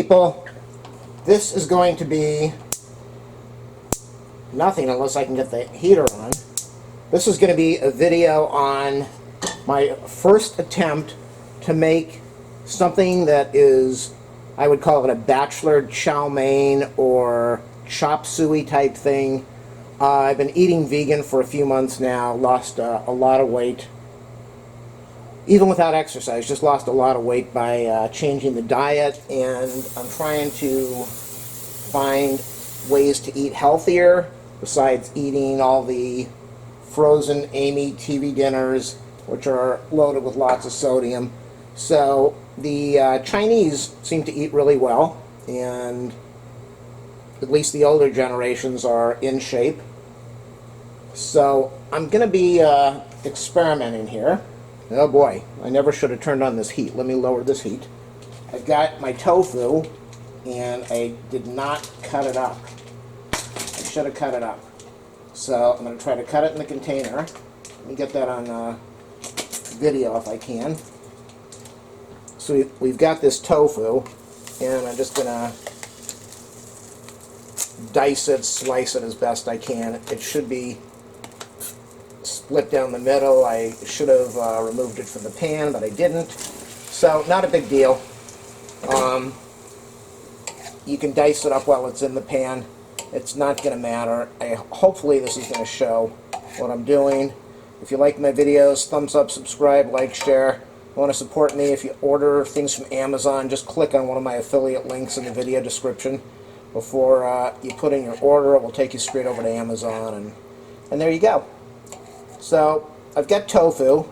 people, this is going to be nothing unless I can get the heater on. This is going to be a video on my first attempt to make something that is, I would call it a bachelor chow mein or chop suey type thing. I've been eating vegan for a few months now, lost a lot of weight. Even without exercise, just lost a lot of weight by changing the diet, and I'm trying to find ways to eat healthier besides eating all the frozen Amy TV dinners, which are loaded with lots of sodium. So the Chinese seem to eat really well, and at least the older generations are in shape. So I'm going to be experimenting here. Oh boy, I never should have turned on this heat. Let me lower this heat. I've got my tofu, and I did not cut it up. I should have cut it up. So I'm going to try to cut it in the container. Let me get that on video if I can. So we've got this tofu, and I'm just going to dice it, slice it as best I can. It should be split down the middle. I should have removed it from the pan, but I didn't. So not a big deal. You can dice it up while it's in the pan. It's not going to matter. Hopefully this is going to show what I'm doing. If you like my videos, thumbs up, subscribe, like, share. If you want to support me, if you order things from Amazon, just click on one of my affiliate links in the video description. Before you put in your order, it will take you straight over to Amazon, and there you go. So I've got tofu.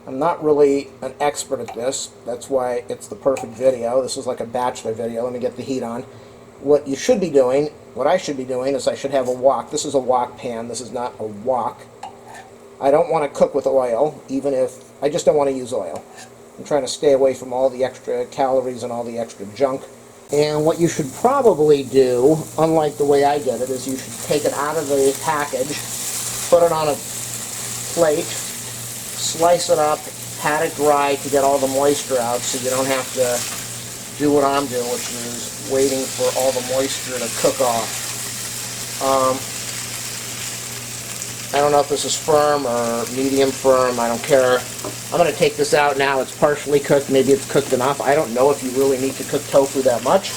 I'm not really an expert at this. That's why it's the perfect video. This is like a bachelor video. Let me get the heat on. What you should be doing, what I should be doing, is I should have a wok. This is a wok pan. This is not a wok. I don't want to cook with oil, even if I just don't want to use oil. I'm trying to stay away from all the extra calories and all the extra junk. And what you should probably do, unlike the way I did it, is you should take it out of the package, put it on a plate, slice it up, pat it dry to get all the moisture out so you don't have to do what I'm doing, which is waiting for all the moisture to cook off. I don't know if this is firm or medium firm, I don't care. I'm going to take this out now. It's partially cooked, maybe it's cooked enough. I don't know if you really need to cook tofu that much.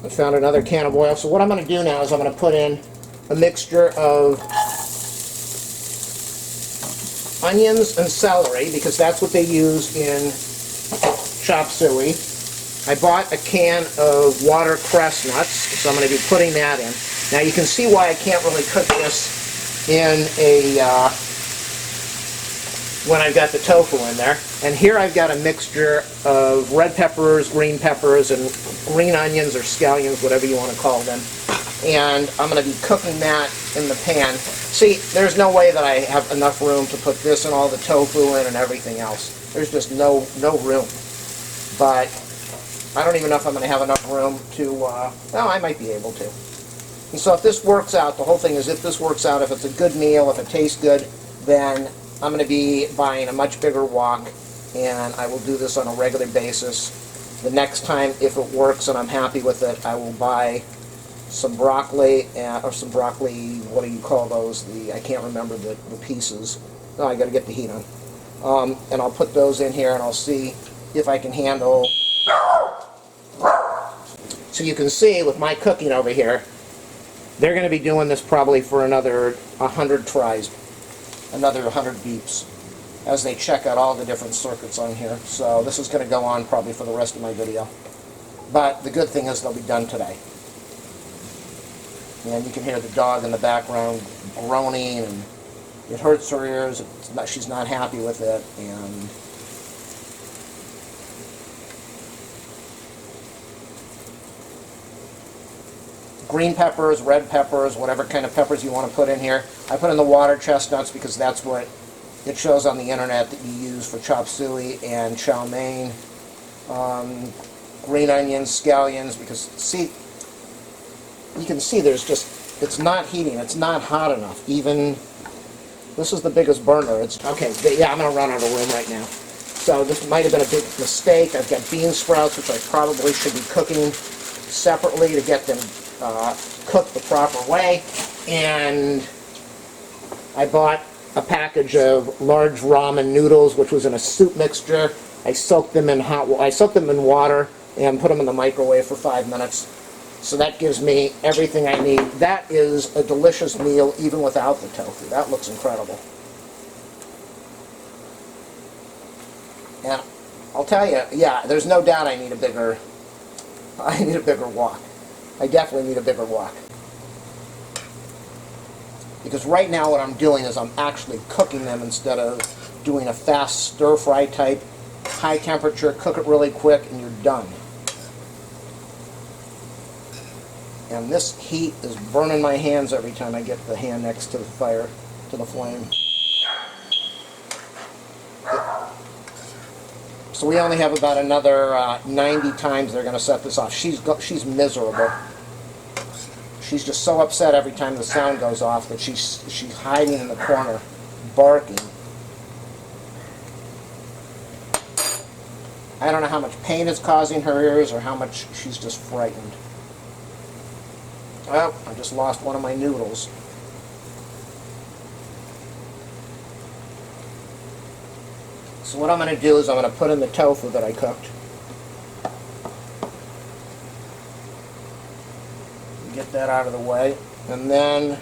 I found another can of oil. So what I'm going to do now is I'm going to put in a mixture of onions and celery, because that's what they use in chop suey. I bought a can of watercress nuts, so I'm going to be putting that in. Now you can see why I can't really cook this in a when I've got the tofu in there. And here I've got a mixture of red peppers, green peppers, and green onions or scallions, whatever you want to call them. And I'm going to be cooking that in the pan. See, there's no way that I have enough room to put this and all the tofu in and everything else. There's just no room. But I don't even know if I'm going to have enough room to, well, I might be able to. And so if this works out, the whole thing is if this works out, if it's a good meal, if it tastes good, then I'm going to be buying a much bigger wok, and I will do this on a regular basis. The next time, if it works and I'm happy with it, I will buy some broccoli, or some broccoli, what do you call those? I can't remember the pieces. Oh, I got to get the heat on. And I'll put those in here, and I'll see if I can handle. So you can see with my cooking over here, they're going to be doing this probably for another 100 tries, another 100 beeps, as they check out all the different circuits on here. So this is going to go on probably for the rest of my video. But the good thing is they'll be done today. And you can hear the dog in the background groaning, and it hurts her ears. She's not happy with it, and green peppers, red peppers, whatever kind of peppers you want to put in here. I put in the water chestnuts because that's what it shows on the internet that you use for chop suey and chow mein. Green onions, scallions, because see, you can see there's just, it's not heating, it's not hot enough. Even This is the biggest burner. It's okay. Yeah, I'm gonna run out of room right now. So this might have been a big mistake. I've got bean sprouts, which I probably should be cooking separately to get them cooked the proper way. And I bought a package of large ramen noodles, which was in a soup mixture. I soaked them in water and put them in the microwave for 5 minutes. So that gives me everything I need. That is a delicious meal even without the tofu. That looks incredible. And I'll tell you, yeah, there's no doubt I need a bigger wok. I definitely need a bigger wok. Because right now what I'm doing is I'm actually cooking them instead of doing a fast stir-fry type, high temperature, cook it really quick, and you're done. And this heat is burning my hands every time I get the hand next to the fire, to the flame. So we only have about another 90 times they're going to set this off. She's miserable. She's just so upset every time the sound goes off that she's hiding in the corner, barking. I don't know how much pain it's causing her ears or how much she's just frightened. Well, I just lost one of my noodles. So what I'm going to do is I'm going to put in the tofu that I cooked. Get that out of the way. And then,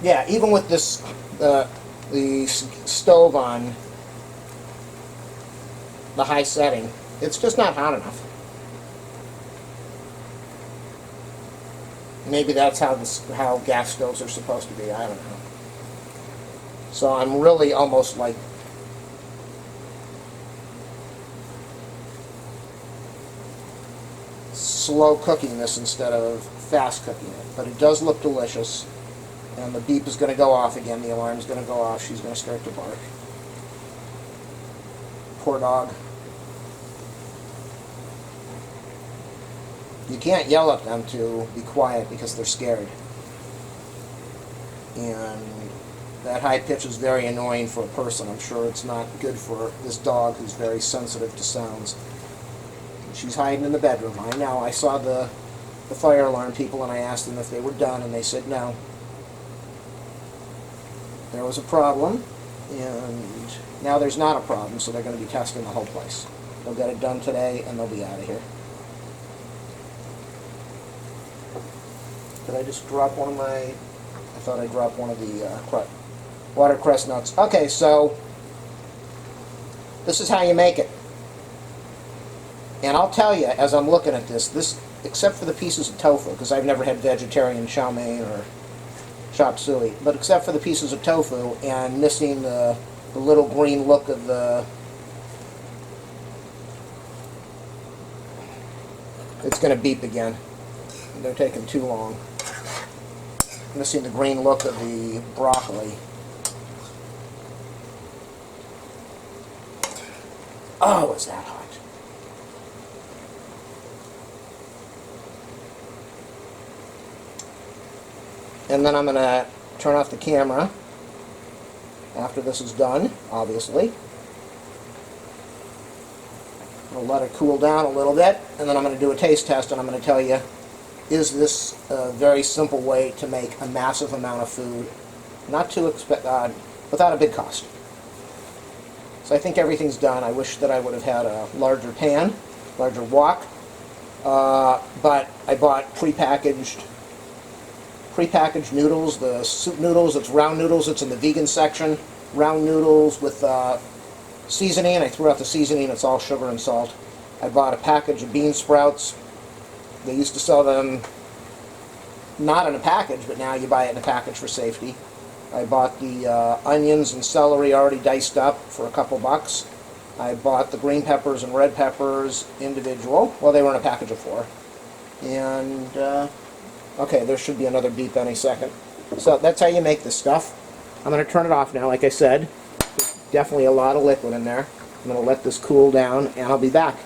yeah, even with this, the stove on the high setting, it's just not hot enough. Maybe that's how gas stoves are supposed to be. I don't know. So I'm really almost like slow cooking this instead of fast cooking it. But it does look delicious. And the beep is going to go off again. The alarm is going to go off. She's going to start to bark. Poor dog. You can't yell at them to be quiet because they're scared. And that high pitch is very annoying for a person. I'm sure it's not good for this dog who's very sensitive to sounds. She's hiding in the bedroom. I know. I saw the fire alarm people and I asked them if they were done and they said no. There was a problem and now there's not a problem, so they're going to be testing the whole place. They'll get it done today and they'll be out of here. Did I just drop one of my... I thought I dropped one of the watercress nuts. Okay, so this is how you make it. And I'll tell you, as I'm looking at this, except for the pieces of tofu, because I've never had vegetarian chow mein or chop suey, but except for the pieces of tofu and missing the little green look of the... It's going to beep again. They're taking too long. Missing the green look of the broccoli. Oh, is that hot? And then I'm going to turn off the camera after this is done, obviously. I'll let it cool down a little bit, and then I'm going to do a taste test, and I'm going to tell you, is this a very simple way to make a massive amount of food, not too without a big cost. So I think everything's done. I wish that I would have had a larger pan, larger wok, but I bought prepackaged noodles, the soup noodles. It's round noodles. It's in the vegan section. Round noodles with seasoning. I threw out the seasoning. It's all sugar and salt. I bought a package of bean sprouts. They used to sell them not in a package, but now you buy it in a package for safety. I bought the onions and celery already diced up for a couple bucks. I bought the green peppers and red peppers individual. Well, they were in a package of 4. And, okay, there should be another beep any second. So that's how you make this stuff. I'm going to turn it off now, like I said. There's definitely a lot of liquid in there. I'm going to let this cool down, and I'll be back.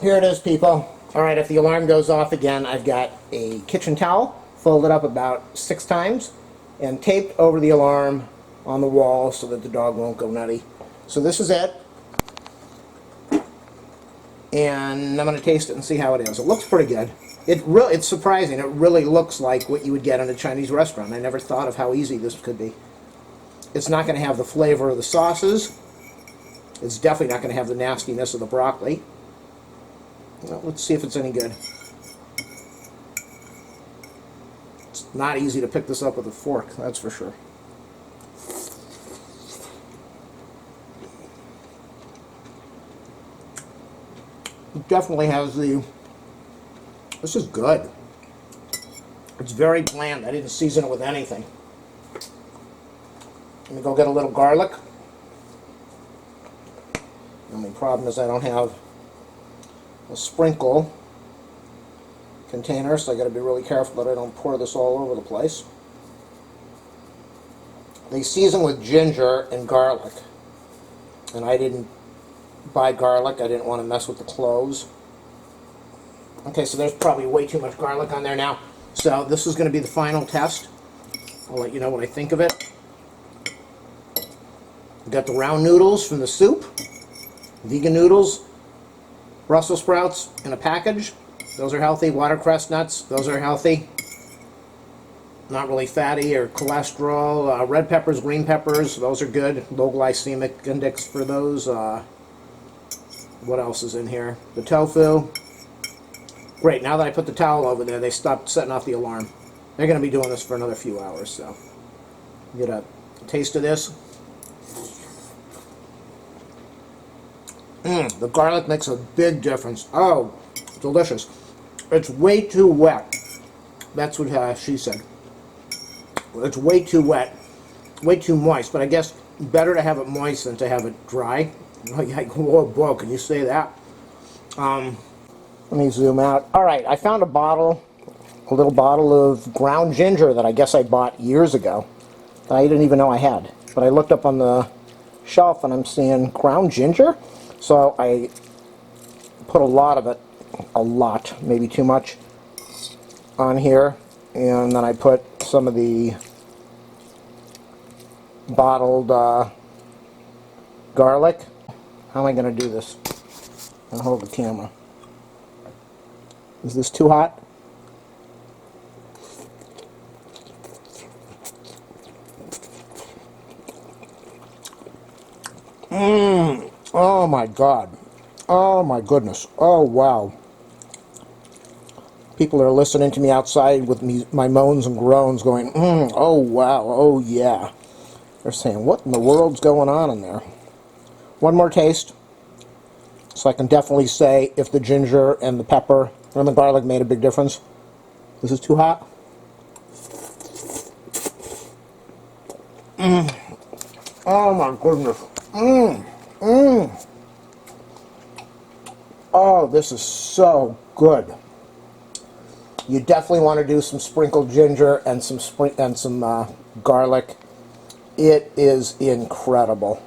Here it is, people. Alright, if the alarm goes off again, I've got a kitchen towel folded up about 6 times. and taped over the alarm on the wall so that the dog won't go nutty. So this is it. And I'm going to taste it and see how it is. It looks pretty good. It's surprising. It really looks like what you would get in a Chinese restaurant. I never thought of how easy this could be. It's not going to have the flavor of the sauces. It's definitely not going to have the nastiness of the broccoli. Well, let's see if it's any good. It's not easy to pick this up with a fork, that's for sure. It definitely has the... This is good. It's very bland. I didn't season it with anything. Let me go get a little garlic. The only problem is I don't have a sprinkle container, so I got to be really careful that I don't pour this all over the place. They season with ginger and garlic, and I didn't buy garlic. I didn't want to mess with the cloves. Okay, so there's probably way too much garlic on there now. So this is going to be the final test. I'll let you know what I think of it. We got the round noodles from the soup, vegan noodles, Brussels sprouts in a package. Those are healthy. Watercress nuts, those are healthy. Not really fatty or cholesterol. Red peppers, green peppers, those are good. Low glycemic index for those. What else is in here? The tofu. Great, now that I put the towel over there, they stopped setting off the alarm. They're going to be doing this for another few hours, so. Get a taste of this. The garlic makes a big difference. Oh, delicious. It's way too wet. That's what she said. It's way too wet. Way too moist, but I guess better to have it moist than to have it dry. Like, whoa, can you say that? Let me zoom out. Alright, I found a little bottle of ground ginger that I guess I bought years ago. That I didn't even know I had. But I looked up on the shelf and I'm seeing ground ginger. So I put a lot of it, maybe too much, on here. And then I put some of the bottled garlic. How am I going to do this? I'll hold the camera. Is this too hot? Oh my God. Oh my goodness. Oh wow. People are listening to me outside with my moans and groans going, oh wow, oh yeah. They're saying, what in the world's going on in there? One more taste. So I can definitely say if the ginger and the pepper and the garlic made a big difference. This is too hot. Oh my goodness. Oh, this is so good. You definitely want to do some sprinkled ginger and some garlic. It is incredible.